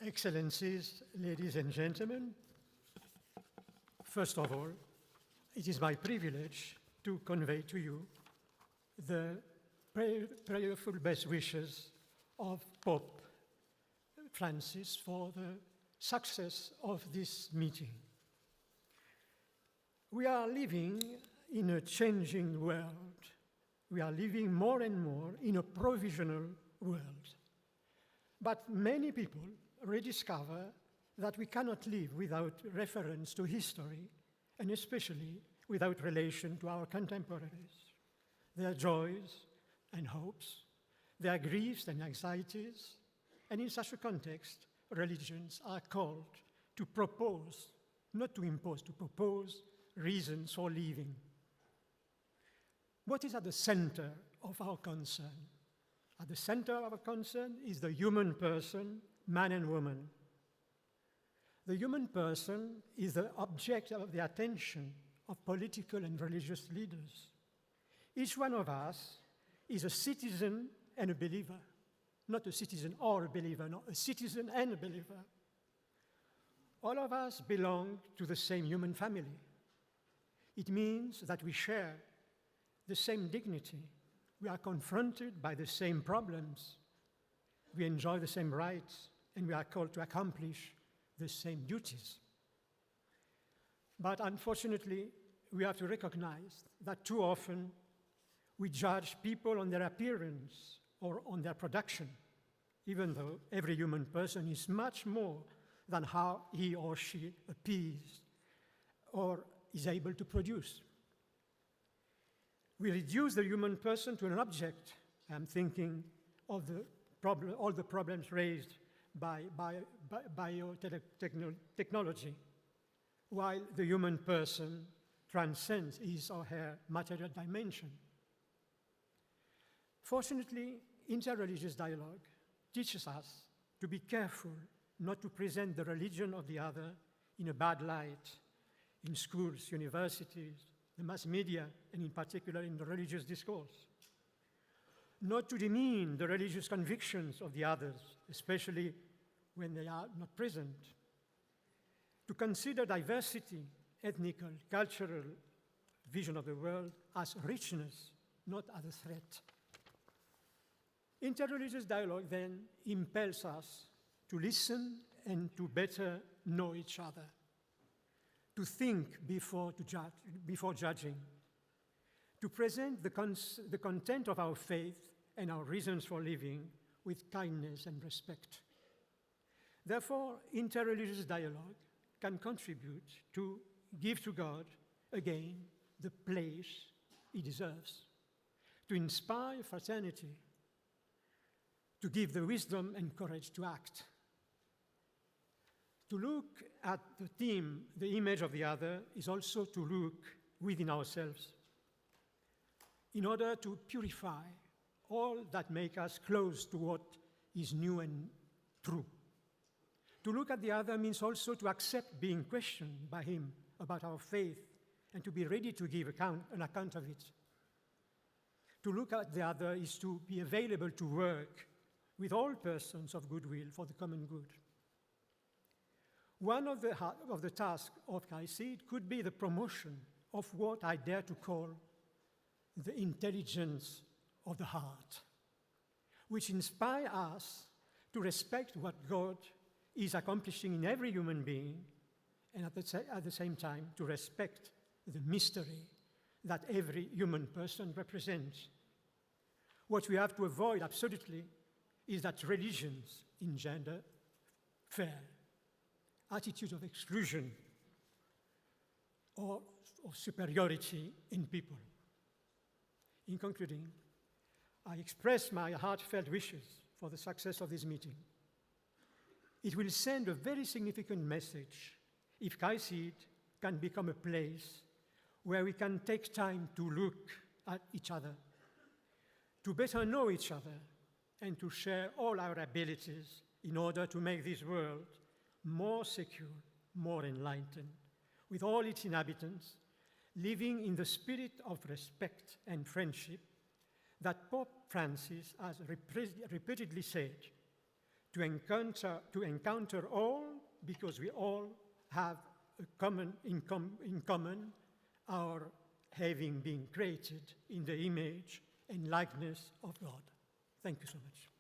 Excellencies, ladies and gentlemen, first of all, it is my privilege to convey to you the prayerful best wishes of Pope Francis for the success of this meeting. We are living in a changing world. We are living more and more in a provisional world. But many people rediscover that we cannot live without reference to history, and especially without relation to our contemporaries, their joys and hopes, their griefs and anxieties. And in such a context, religions are called to propose, not to impose, to propose reasons for living. What is at the center of our concern? At the center of our concern is the human person, man and woman. The human person is the object of the attention of political and religious leaders. Each one of us is a citizen and a believer. Not a citizen or a believer, no, a citizen and a believer. All of us belong to the same human family. It means that we share the same dignity. We are confronted by the same problems. We enjoy the same rights, and we are called to accomplish the same duties. But unfortunately, we have to recognize that too often we judge people on their appearance or on their production, even though every human person is much more than how he or she appears or is able to produce. We reduce the human person to an object. I'm thinking of all the problems raised by biotechnology, while the human person transcends his or her material dimension. Fortunately, interreligious dialogue teaches us to be careful not to present the religion of the other in a bad light in schools, universities, the mass media, and in particular in the religious discourse. Not to demean the religious convictions of the others, especially when they are not present. To consider diversity, ethnic, cultural vision of the world as richness, not as a threat. Interreligious dialogue then impels us to listen and to better know each other, to think before judging, to present the content of our faith and our reasons for living with kindness and respect. Therefore, interreligious dialogue can contribute to give to God, again, the place he deserves, to inspire fraternity, to give the wisdom and courage to act. To look at the theme, the image of the other, is also to look within ourselves in order to purify all that make us close to what is new and true. To look at the other means also to accept being questioned by him about our faith and to be ready to give an account of it. To look at the other is to be available to work with all persons of goodwill for the common good. One of the tasks of KAICIID could be the promotion of what I dare to call the intelligence of the heart, which inspire us to respect what God is accomplishing in every human being, and at the same time to respect the mystery that every human person represents. What we have to avoid absolutely is that religions engender fear, attitude of exclusion or superiority in people. In concluding, I express my heartfelt wishes for the success of this meeting. It will send a very significant message if KAICIID can become a place where we can take time to look at each other, to better know each other, and to share all our abilities in order to make this world more secure, more enlightened, with all its inhabitants living in the spirit of respect and friendship that Pope Francis has repeatedly said, to encounter all, because we all have in common our having been created in the image and likeness of God. Thank you so much.